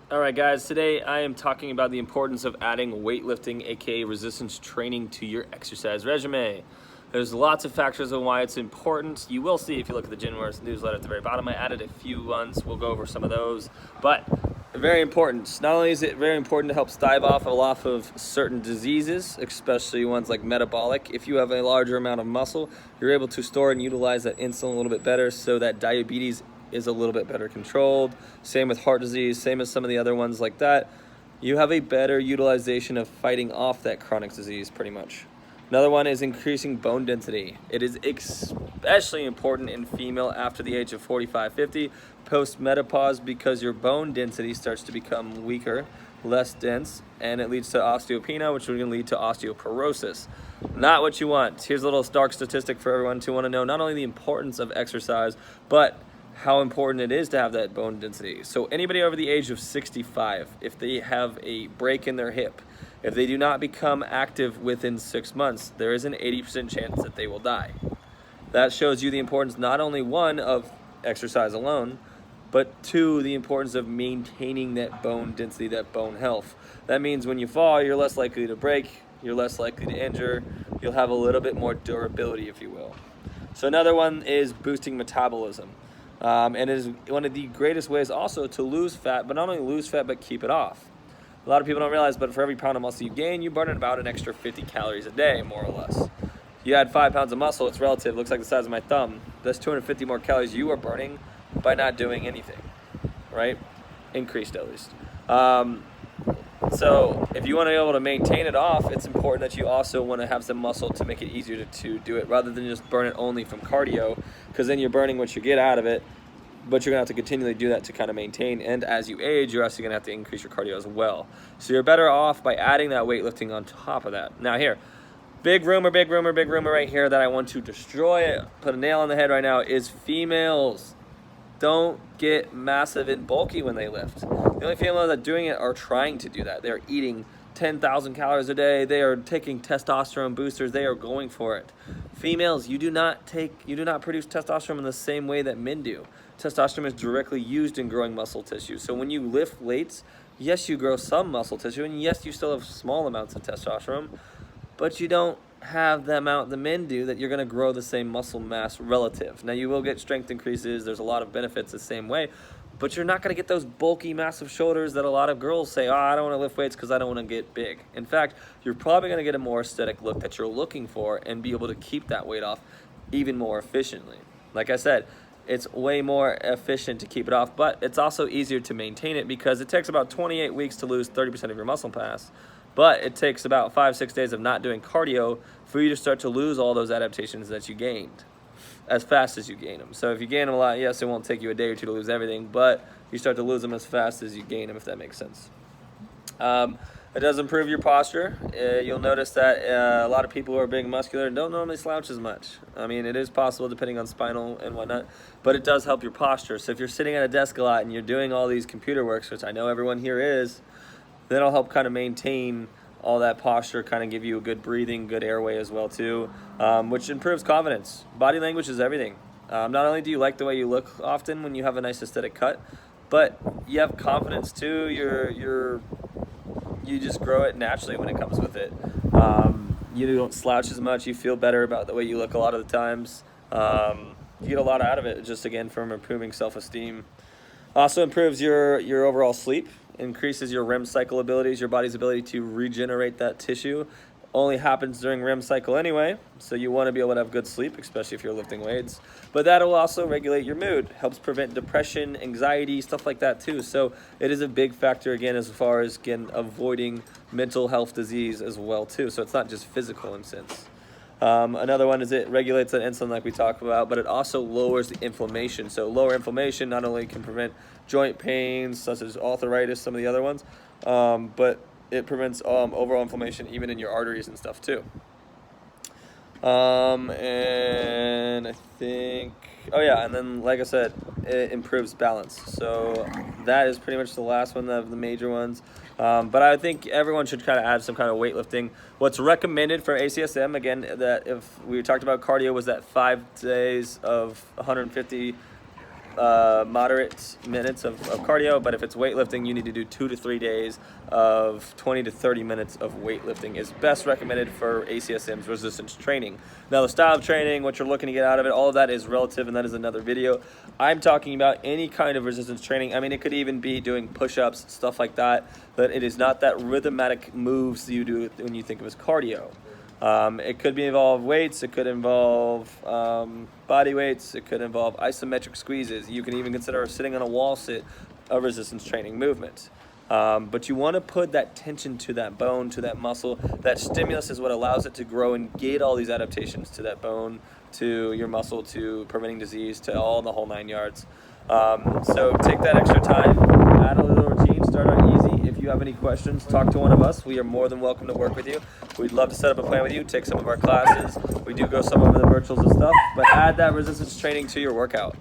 All right, guys, today I am talking about the importance of adding weightlifting, aka resistance training, to your exercise regimen. There's lots of factors on why it's important. You will see if you look at the Gym Wars newsletter at the very bottom. I added a few ones. We'll go over some of those. But very important. Not only is it very important to help stave off a lot of certain diseases, especially ones like metabolic. If you have a larger amount of muscle, you're able to store and utilize that insulin a little bit better so that diabetes is a little bit better controlled. Same with heart disease, same as some of the other ones like that. You have a better utilization of fighting off that chronic disease pretty much. Another one is increasing bone density. It is especially important in female after the age of 45, 50, post-menopause, because your bone density starts to become weaker, less dense, and it leads to osteopenia, which can lead to osteoporosis. Not what you want. Here's a little stark statistic for everyone to want to know not only the importance of exercise, but how important it is to have that bone density. So anybody over the age of 65, if they have a break in their hip, if they do not become active within 6 months, there is an 80% chance that they will die. That shows you the importance, not only one, of exercise alone, but two, the importance of maintaining that bone density, that bone health. That means when you fall, you're less likely to break, you're less likely to injure, you'll have a little bit more durability, if you will. So another one is boosting metabolism. And it is one of the greatest ways also to lose fat, but not only lose fat, but keep it off. A lot of people don't realize, but for every pound of muscle you gain, you burn about an extra 50 calories a day, more or less. You add 5 pounds of muscle, it's relative, looks like the size of my thumb. That's 250 more calories you are burning by not doing anything, right? Increased at least. So if you want to be able to maintain it off, it's important that you also want to have some muscle to make it easier to do it, rather than just burn it only from cardio, because then you're burning what you get out of it, but you're going to have to continually do that to kind of maintain. And as you age, you're actually going to have to increase your cardio as well. So you're better off by adding that weightlifting on top of that. Now here, big rumor right here that I want to destroy, put a nail on the head right now, is females don't get massive and bulky when they lift. The only females that are doing it are trying to do that. They're eating 10,000 calories a day. They are taking testosterone boosters. They are going for it. Females, you do not produce testosterone in the same way that men do. Testosterone is directly used in growing muscle tissue. So when you lift weights, yes, you grow some muscle tissue, and yes, you still have small amounts of testosterone, but you don't have the amount the men do that you're going to grow the same muscle mass relative. Now, you will get strength increases. There's a lot of benefits the same way, but you're not going to get those bulky, massive shoulders that a lot of girls say, oh, I don't want to lift weights because I don't want to get big. In fact, you're probably going to get a more aesthetic look that you're looking for and be able to keep that weight off even more efficiently. Like I said, it's way more efficient to keep it off, but it's also easier to maintain it because it takes about 28 weeks to lose 30% of your muscle mass. But it takes about 5-6 days of not doing cardio for you to start to lose all those adaptations that you gained as fast as you gain them. So if you gain them a lot, yes, it won't take you a day or two to lose everything, but you start to lose them as fast as you gain them, if that makes sense. It does improve your posture. You'll notice that a lot of people who are big and muscular don't normally slouch as much. I mean, it is possible depending on spinal and whatnot, but it does help your posture. So if you're sitting at a desk a lot and you're doing all these computer works, which I know everyone here is, that'll help kind of maintain all that posture, kind of give you a good breathing, good airway as well too, which improves confidence. Body language is everything. Not only do you like the way you look often when you have a nice aesthetic cut, but you have confidence too. You just grow it naturally when it comes with it. You don't slouch as much. You feel better about the way you look a lot of the times. You get a lot out of it just, again, from improving self-esteem. Also improves your overall sleep, increases your REM cycle abilities, your body's ability to regenerate that tissue. Only happens during REM cycle anyway, so you want to be able to have good sleep, especially if you're lifting weights. But that will also regulate your mood, helps prevent depression, anxiety, stuff like that too. So it is a big factor, again, as far as, again, avoiding mental health disease as well too. So it's not just physical in a sense. Another one is it regulates that insulin like we talked about, but it also lowers the inflammation. So lower inflammation not only can prevent joint pains such as arthritis, some of the other ones, but it prevents overall inflammation even in your arteries and stuff too. And I think, oh yeah, and then like I said, it improves balance. So that is pretty much the last one of the major ones. But I think everyone should kind of add some kind of weightlifting. What's recommended for ACSM, again, that if we talked about cardio, was that 5 days of 150 moderate minutes of cardio, but if it's weightlifting, you need to do 2 to 3 days of 20 to 30 minutes of weightlifting is best recommended for ACSM's resistance training. Now, the style of training, what you're looking to get out of it, all of that is relative, and that is another video. I'm talking about any kind of resistance training. I mean, it could even be doing push-ups, stuff like that, but it is not that rhythmic moves you do when you think of as cardio. It could involve weights, it could involve body weights, it could involve isometric squeezes. You can even consider sitting on a wall sit a resistance training movement. But you want to put that tension to that bone, to that muscle. That stimulus is what allows it to grow and get all these adaptations to that bone, to your muscle, to preventing disease, to all the whole 9 yards. So take that extra time, add a little routine, start out easy. If you have any questions, talk to one of us. We are more than welcome to work with you. We'd love to set up a plan with you, take some of our classes. We do go some over the virtuals and stuff, but add that resistance training to your workout.